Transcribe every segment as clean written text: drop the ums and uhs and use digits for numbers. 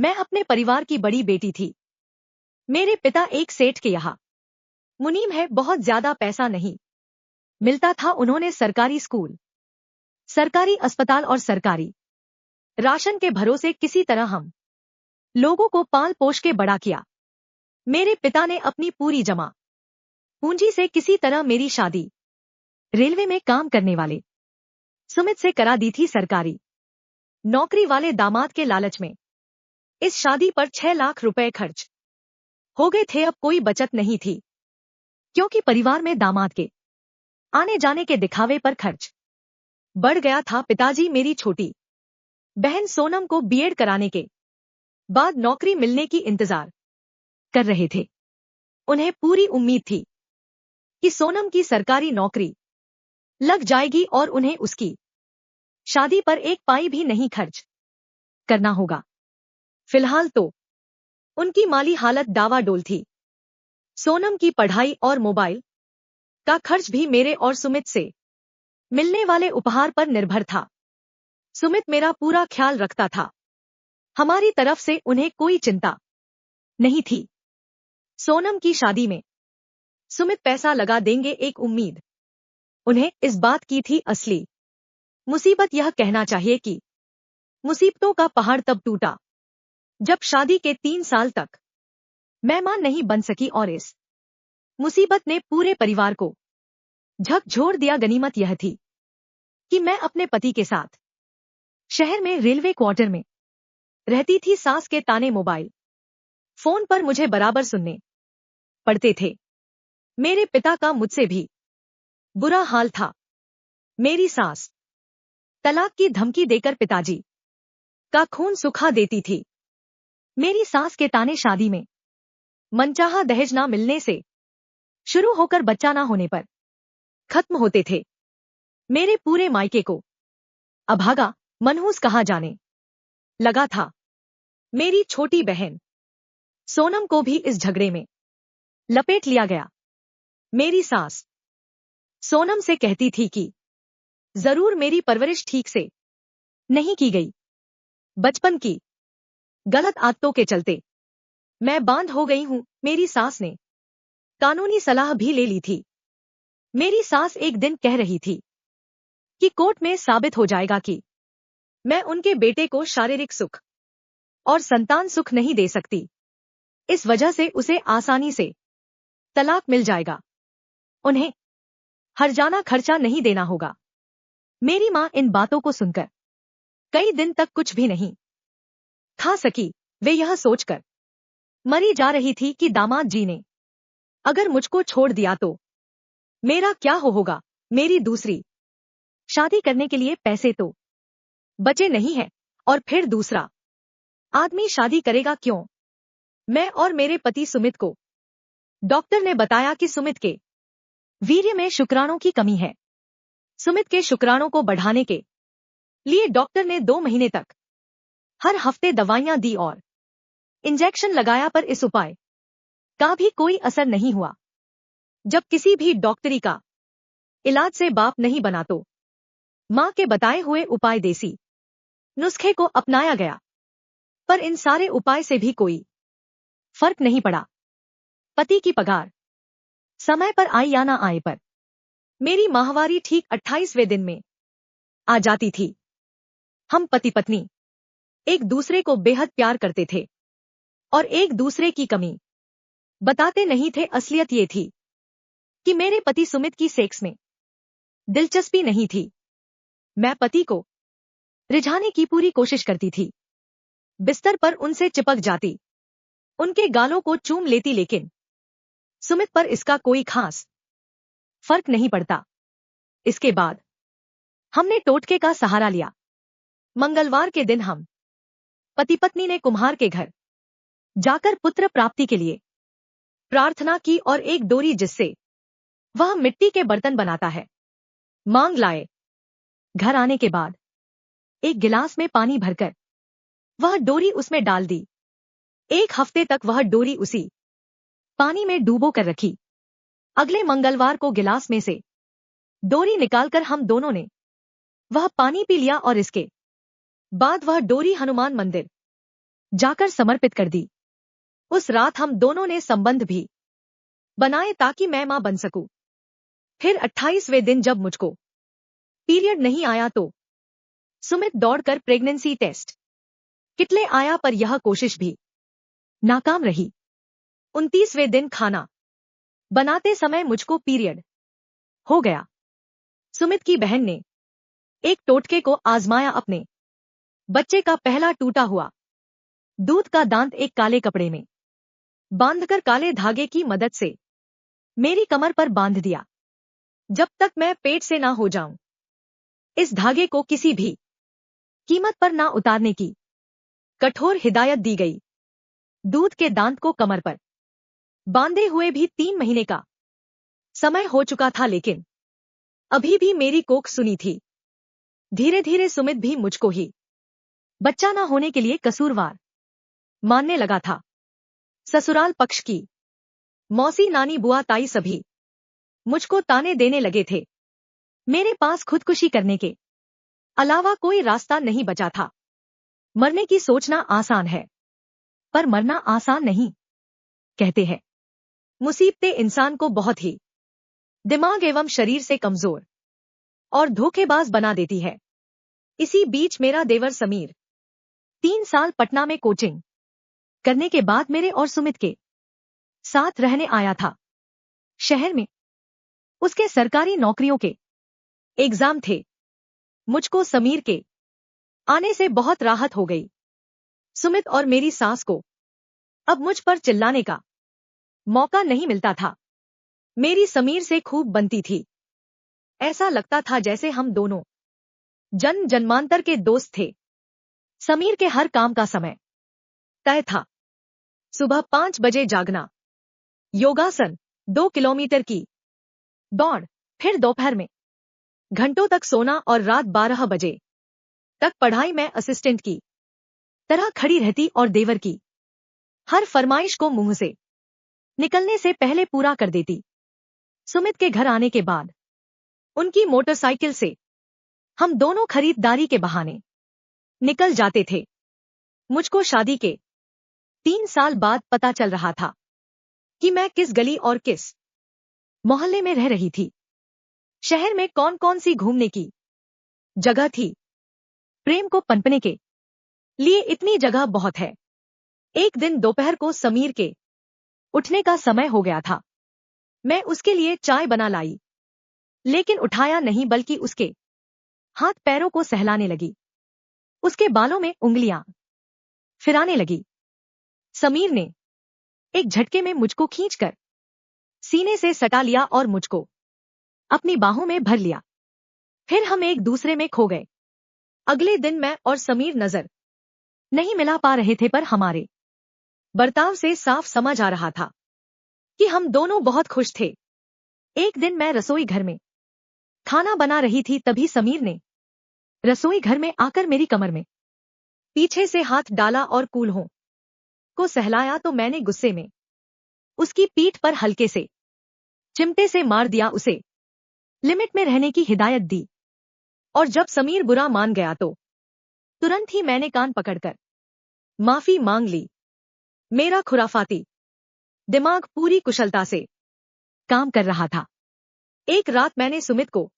मैं अपने परिवार की बड़ी बेटी थी। मेरे पिता एक सेठ के यहाँ मुनीम है, बहुत ज्यादा पैसा नहीं मिलता था। उन्होंने सरकारी स्कूल, सरकारी अस्पताल और सरकारी राशन के भरोसे किसी तरह हम लोगों को पाल पोष के बड़ा किया। मेरे पिता ने अपनी पूरी जमा पूंजी से किसी तरह मेरी शादी रेलवे में काम करने वाले सुमित से करा दी थी। सरकारी नौकरी वाले दामाद के लालच में इस शादी पर 6 लाख रुपए खर्च हो गए थे। अब कोई बचत नहीं थी, क्योंकि परिवार में दामाद के आने जाने के दिखावे पर खर्च बढ़ गया था। पिताजी मेरी छोटी बहन सोनम को बीएड कराने के बाद नौकरी मिलने की इंतजार कर रहे थे। उन्हें पूरी उम्मीद थी कि सोनम की सरकारी नौकरी लग जाएगी और उन्हें उसकी शादी पर एक पाई भी नहीं खर्च करना होगा। फिलहाल तो उनकी माली हालत डावाडोल थी। सोनम की पढ़ाई और मोबाइल का खर्च भी मेरे और सुमित से मिलने वाले उपहार पर निर्भर था। सुमित मेरा पूरा ख्याल रखता था। हमारी तरफ से उन्हें कोई चिंता नहीं थी। सोनम की शादी में सुमित पैसा लगा देंगे, एक उम्मीद उन्हें इस बात की थी। असली मुसीबत यह कहना चाहिए कि मुसीबतों का पहाड़ तब टूटा जब शादी के 3 साल तक मेहमान नहीं बन सकी और इस मुसीबत ने पूरे परिवार को झकझोर दिया। गनीमत यह थी कि मैं अपने पति के साथ शहर में रेलवे क्वार्टर में रहती थी। सास के ताने मोबाइल फोन पर मुझे बराबर सुनने पड़ते थे। मेरे पिता का मुझसे भी बुरा हाल था। मेरी सास तलाक की धमकी देकर पिताजी का खून सुखा देती थी। मेरी सास के ताने शादी में मनचाहा दहेज ना मिलने से शुरू होकर बच्चा ना होने पर खत्म होते थे। मेरे पूरे मायके को अभागा मनहूस कहा जाने लगा था। मेरी छोटी बहन सोनम को भी इस झगड़े में लपेट लिया गया। मेरी सास सोनम से कहती थी कि जरूर मेरी परवरिश ठीक से नहीं की गई। बचपन की गलत आदतों के चलते मैं बांध हो गई हूं। मेरी सास ने कानूनी सलाह भी ले ली थी। मेरी सास एक दिन कह रही थी कि कोर्ट में साबित हो जाएगा कि मैं उनके बेटे को शारीरिक सुख और संतान सुख नहीं दे सकती, इस वजह से उसे आसानी से तलाक मिल जाएगा। उन्हें हर्जाना खर्चा नहीं देना होगा। मेरी मां इन बातों को सुनकर कई दिन तक कुछ भी नहीं खा सकी। वे यह सोचकर मरी जा रही थी कि दामाद जी ने अगर मुझको छोड़ दिया तो मेरा क्या होगा। मेरी दूसरी शादी करने के लिए पैसे तो बचे नहीं है, और फिर दूसरा आदमी शादी करेगा क्यों। मैं और मेरे पति सुमित को डॉक्टर ने बताया कि सुमित के वीर्य में शुक्राणु की कमी है। सुमित के शुक्राणु को बढ़ाने के लिए डॉक्टर ने 2 महीने तक हर हफ्ते दवाइयां दी और इंजेक्शन लगाया, पर इस उपाय का भी कोई असर नहीं हुआ। जब किसी भी डॉक्टरी का इलाज से बाप नहीं बना तो मां के बताए हुए उपाय देसी नुस्खे को अपनाया गया, पर इन सारे उपाय से भी कोई फर्क नहीं पड़ा। पति की पगार समय पर आए या ना आए, पर मेरी माहवारी ठीक 28वें दिन में आ जाती थी। हम पति पत्नी एक दूसरे को बेहद प्यार करते थे और एक दूसरे की कमी बताते नहीं थे। असलियत ये थी कि मेरे पति सुमित की सेक्स में दिलचस्पी नहीं थी। मैं पति को रिझाने की पूरी कोशिश करती थी, बिस्तर पर उनसे चिपक जाती, उनके गालों को चूम लेती, लेकिन सुमित पर इसका कोई खास फर्क नहीं पड़ता। इसके बाद हमने टोटके का सहारा लिया। मंगलवार के दिन हम पति पत्नी ने कुम्हार के घर जाकर पुत्र प्राप्ति के लिए प्रार्थना की और एक डोरी जिससे वह मिट्टी के बर्तन बनाता है मांग लाए। घर आने के बाद एक गिलास में पानी भरकर वह डोरी उसमें डाल दी। 1 हफ्ते तक वह डोरी उसी पानी में डूबो कर रखी। अगले मंगलवार को गिलास में से डोरी निकालकर हम दोनों ने वह पानी पी लिया और इसके बाद वह डोरी हनुमान मंदिर जाकर समर्पित कर दी। उस रात हम दोनों ने संबंध भी बनाए ताकि मैं मां बन सकूं। फिर 28वें दिन जब मुझको पीरियड नहीं आया तो सुमित दौड़कर प्रेगनेंसी टेस्ट किट ले आया, पर यह कोशिश भी नाकाम रही। 29वें दिन खाना बनाते समय मुझको पीरियड हो गया। सुमित की बहन ने एक टोटके को आजमाया। अपने बच्चे का पहला टूटा हुआ दूध का दांत एक काले कपड़े में बांधकर काले धागे की मदद से मेरी कमर पर बांध दिया, जब तक मैं पेट से ना हो जाऊं। इस धागे को किसी भी कीमत पर ना उतारने की कठोर हिदायत दी गई। दूध के दांत को कमर पर बांधे हुए भी 3 महीने का समय हो चुका था, लेकिन अभी भी मेरी कोख सुनी थी। धीरे धीरे सुमित भी मुझको ही बच्चा ना होने के लिए कसूरवार मानने लगा था। ससुराल पक्ष की मौसी, नानी, बुआ, ताई सभी मुझको ताने देने लगे थे। मेरे पास खुदकुशी करने के अलावा कोई रास्ता नहीं बचा था। मरने की सोचना आसान है, पर मरना आसान नहीं। कहते हैं मुसीबतें इंसान को बहुत ही दिमाग एवं शरीर से कमजोर और धोखेबाज बना देती है। इसी बीच मेरा देवर समीर 3 साल पटना में कोचिंग करने के बाद मेरे और सुमित के साथ रहने आया था। शहर में उसके सरकारी नौकरियों के एग्जाम थे। मुझको समीर के आने से बहुत राहत हो गई। सुमित और मेरी सास को अब मुझ पर चिल्लाने का मौका नहीं मिलता था। मेरी समीर से खूब बनती थी। ऐसा लगता था जैसे हम दोनों जन्म जन्मांतर के दोस्त थे। समीर के हर काम का समय तय था। सुबह 5 बजे जागना, योगासन, 2 किलोमीटर की दौड़, फिर दोपहर में घंटों तक सोना और रात 12 बजे तक पढ़ाई। में असिस्टेंट की तरह खड़ी रहती और देवर की हर फरमाइश को मुंह से निकलने से पहले पूरा कर देती। सुमित के घर आने के बाद उनकी मोटरसाइकिल से हम दोनों खरीदारी के बहाने निकल जाते थे। मुझको शादी के 3 साल बाद पता चल रहा था कि मैं किस गली और किस मोहल्ले में रह रही थी। शहर में कौन कौन सी घूमने की जगह थी। प्रेम को पनपने के लिए इतनी जगह बहुत है। एक दिन दोपहर को समीर के उठने का समय हो गया था। मैं उसके लिए चाय बना लाई, लेकिन उठाया नहीं, बल्कि उसके हाथ पैरों को सहलाने लगी। उसके बालों में उंगलियां फिराने लगी। समीर ने एक झटके में मुझको खींचकर सीने से सटा लिया और मुझको अपनी बाहों में भर लिया। फिर हम एक दूसरे में खो गए। अगले दिन मैं और समीर नजर नहीं मिला पा रहे थे, पर हमारे बर्ताव से साफ समझ आ रहा था कि हम दोनों बहुत खुश थे। एक दिन मैं रसोई घर में खाना बना रही थी, तभी समीर ने रसोई घर में आकर मेरी कमर में पीछे से हाथ डाला और कूल्हों को सहलाया, तो मैंने गुस्से में उसकी पीठ पर हल्के से चिमटे से मार दिया। उसे लिमिट में रहने की हिदायत दी, और जब समीर बुरा मान गया तो तुरंत ही मैंने कान पकड़कर माफी मांग ली। मेरा खुराफाती दिमाग पूरी कुशलता से काम कर रहा था। एक रात मैंने सुमित को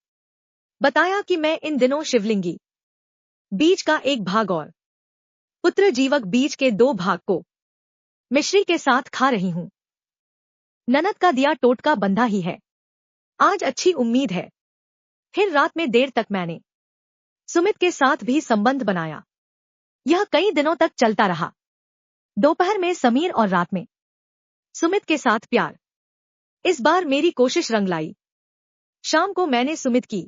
बताया कि मैं इन दिनों शिवलिंगी बीज का एक भाग और पुत्र जीवक बीज के 2 भाग को मिश्री के साथ खा रही हूं। ननद का दिया टोटका बंधा ही है, आज अच्छी उम्मीद है। फिर रात में देर तक मैंने सुमित के साथ भी संबंध बनाया। यह कई दिनों तक चलता रहा। दोपहर में समीर और रात में सुमित के साथ प्यार। इस बार मेरी कोशिश रंग लाई। शाम को मैंने सुमित की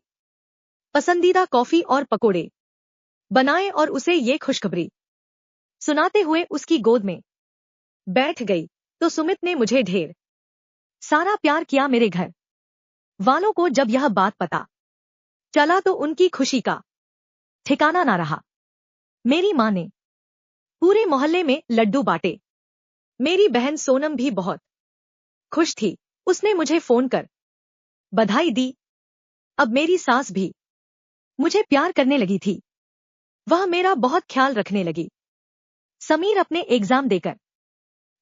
पसंदीदा कॉफी और पकोड़े बनाए और उसे ये खुशखबरी सुनाते हुए उसकी गोद में बैठ गई, तो सुमित ने मुझे ढेर सारा प्यार किया। मेरे घर वालों को जब यह बात पता चला तो उनकी खुशी का ठिकाना ना रहा। मेरी मां ने पूरे मोहल्ले में लड्डू बांटे। मेरी बहन सोनम भी बहुत खुश थी। उसने मुझे फोन कर बधाई दी। अब मेरी सास भी मुझे प्यार करने लगी थी। वह मेरा बहुत ख्याल रखने लगी। समीर अपने एग्जाम देकर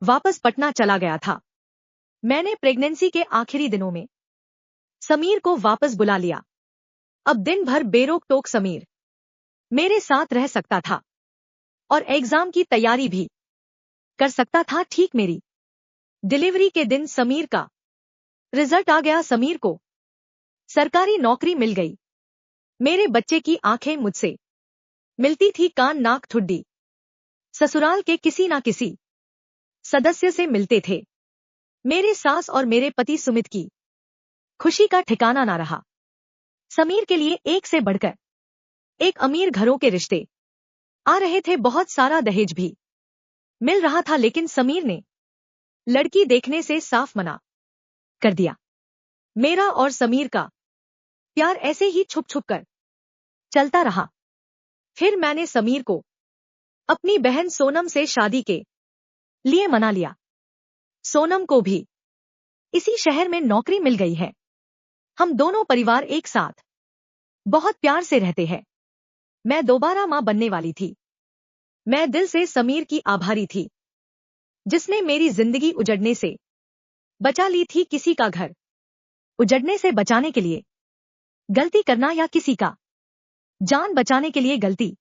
वापस पटना चला गया था। मैंने प्रेगनेंसी के आखिरी दिनों में समीर को वापस बुला लिया। अब दिन भर बेरोक टोक समीर मेरे साथ रह सकता था और एग्जाम की तैयारी भी कर सकता था। ठीक मेरी डिलीवरी के दिन समीर का रिजल्ट आ गया। समीर को सरकारी नौकरी मिल गई। मेरे बच्चे की आंखें मुझसे मिलती थी, कान नाक ठुड्डी ससुराल के किसी ना किसी सदस्य से मिलते थे। मेरे सास और मेरे पति सुमित की खुशी का ठिकाना ना रहा। समीर के लिए एक से बढ़कर एक अमीर घरों के रिश्ते आ रहे थे, बहुत सारा दहेज भी मिल रहा था, लेकिन समीर ने लड़की देखने से साफ मना कर दिया। मेरा और समीर का प्यार ऐसे ही छुप छुप कर चलता रहा। फिर मैंने समीर को अपनी बहन सोनम से शादी के लिए मना लिया। सोनम को भी इसी शहर में नौकरी मिल गई है। हम दोनों परिवार एक साथ बहुत प्यार से रहते हैं। मैं दोबारा मां बनने वाली थी। मैं दिल से समीर की आभारी थी, जिसने मेरी जिंदगी उजड़ने से बचा ली थी। किसी का घर उजड़ने से बचाने के लिए गलती करना या किसी का जान बचाने के लिए गलती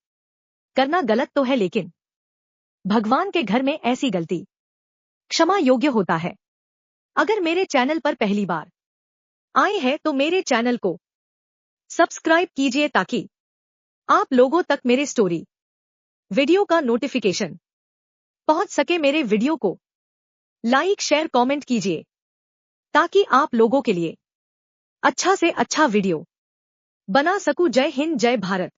करना गलत तो है, लेकिन भगवान के घर में ऐसी गलती क्षमा योग्य होता है। अगर मेरे चैनल पर पहली बार आए हैं तो मेरे चैनल को सब्सक्राइब कीजिए ताकि आप लोगों तक मेरे स्टोरी वीडियो का नोटिफिकेशन पहुंच सके। मेरे वीडियो को लाइक शेयर कमेंट कीजिए ताकि आप लोगों के लिए अच्छा से अच्छा वीडियो बना सकूं। जय हिंद, जय भारत।